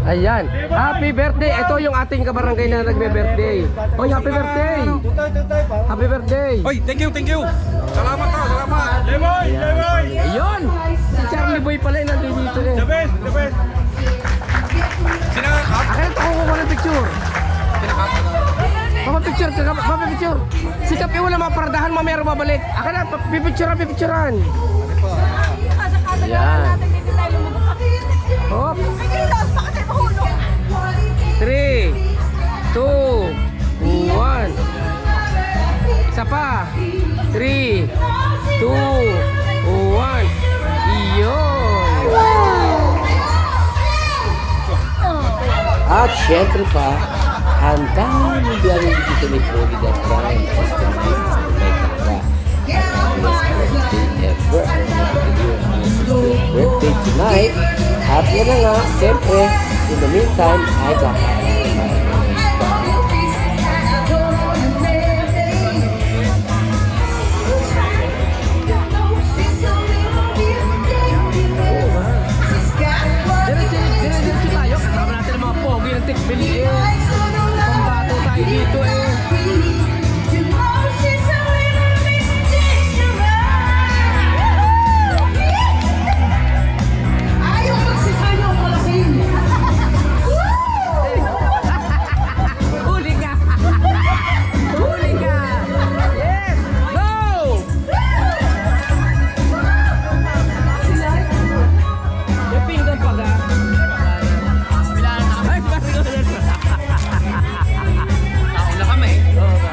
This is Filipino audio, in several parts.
Ayan. Happy birthday. Ito yung ating kabarangay na nagbe-birthday. Oy, happy birthday. Happy birthday. Oy, thank you, thank you. Salamat to, salamat. Leboy, Leboy. Ayun. Si Charlie Boy pala yung nandun dito eh. The best, the best. Sino? Akin ito kukuha ng picture. Papa-picture ka, papa-picture. Si Kapi wala maparadahan, mamaya babalik. Akin na, pipicturean. Yan. Hop. 3, 2, 1. Isa pa. 3, 2, 1. Iyon. At syempre pa, ang daming biyahe dito ni Florida Prime Customized Mr. Mike Taka. At happiest birthday ever. Birthday tonight. At yan na nga, syempre, in the meantime, ay kakain tayo. Diretso tayo, kasama natin ang mga pogi ng tikbili eh. Pambato tayo dito eh. Huli ka! Huli ka! Yes! Go! May pinggan pa ka? Ay, parang tao na kami. Oo ba?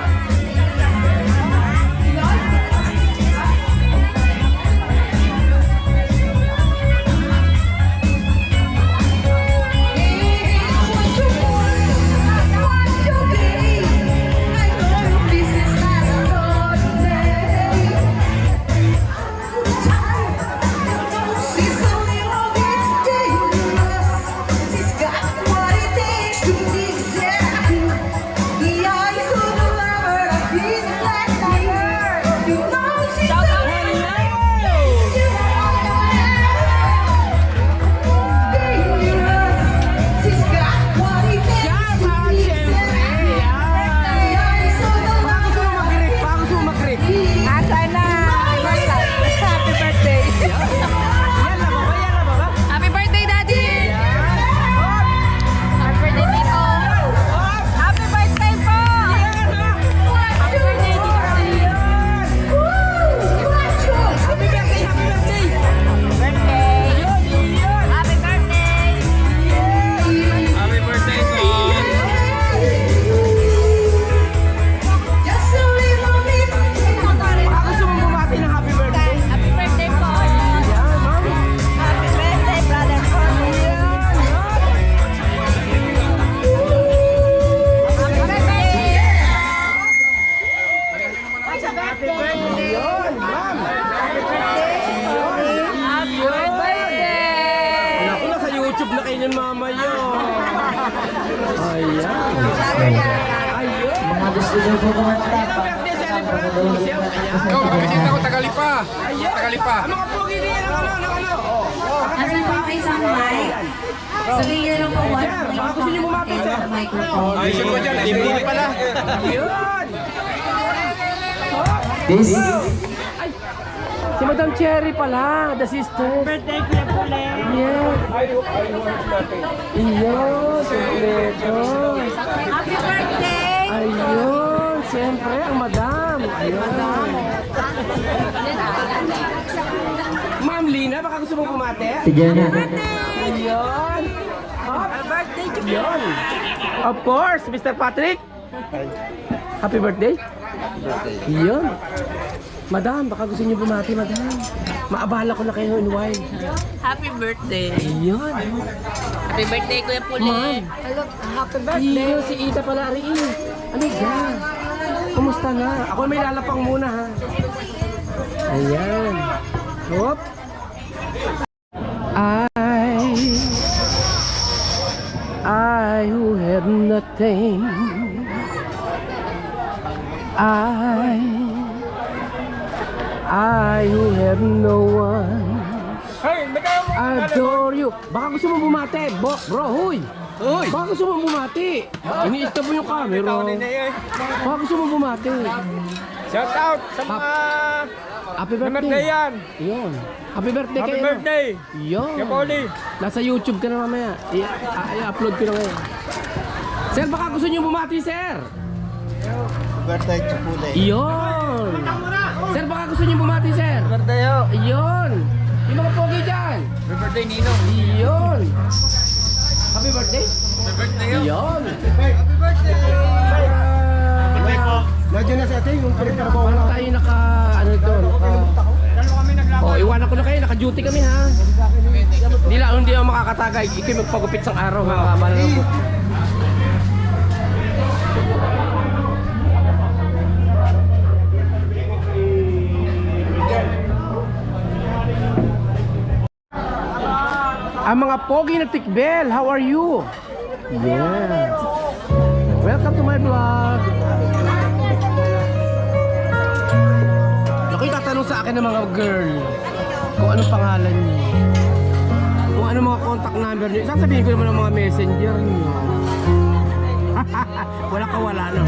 Mga gusto nyo po kumanta. Ikaw, mabisita ko, Tagalipa. Tagalipa. Mga pogi niya, Nasa po kayo sa mic? Sabihin nyo lang po one thing baka gusto niyo bumati, sir. sa microphone. Ay, sure ko dyan. Hindi pala. Yun! This Si Madam Cherry pala, the sister. Birthday ko na pala. Yes. Iyon, kompleto. Happy birthday! Ayun, siyempre, ang madam. Ayun. Ma'am Lina, baka gusto mong bumate? Tigyan na. Ayun. Happy birthday to you. Of course, Mr. Patrick. Happy birthday. Yun. Madam, baka gusto niyo bumati, madam. Maabala ko na kayo in wine. Happy birthday. Ayun. Happy birthday, Kuya Puli. Ma'am. Hello, happy Iyo, si Ita pala rin. Ano yan? Kumusta na? Ako may lalapang muna ha. Ayan. Hop. I who had nothing. I who have no one. Hey, Adore you. Baka gusto mo bumate, bro, huy. Uy! Baka gusto mo bumati. Iniista mo yung camera. Baka gusto mo bumati. Shout out sa mga Happy birthday birthday. yan. Yun. Happy birthday Happy kayo. birthday. Yun. Kaya Poli. Nasa YouTube ka na mamaya. I-upload ko na ngayon. Sir, baka gusto niyo bumati, sir. Birthday Chupule. Yun. Sir, baka gusto niyo bumati, sir. Birthday ho. Yun. Yung mga pogi dyan. Happy birthday, Ninong. Yun. Happy birthday. Happy birthday. Yun. Happy birthday. Nandiyan na sa atin yung pinagtrabaho Paano na. tayo naka, ano ito, oh, iwanan ko na kayo, naka-duty kami ha. Hindi ako makakatagay, ikaw magpagupit sa araw, makakama na ako. Ang mga pogi na tikbel, how are you? Yeah. Welcome to my vlog. Ako'y tatanong sa akin ng mga girl kung anong pangalan niyo, kung anong mga contact number niyo. Sasabihin ko naman ang mga messenger niyo. Wala ka wala na.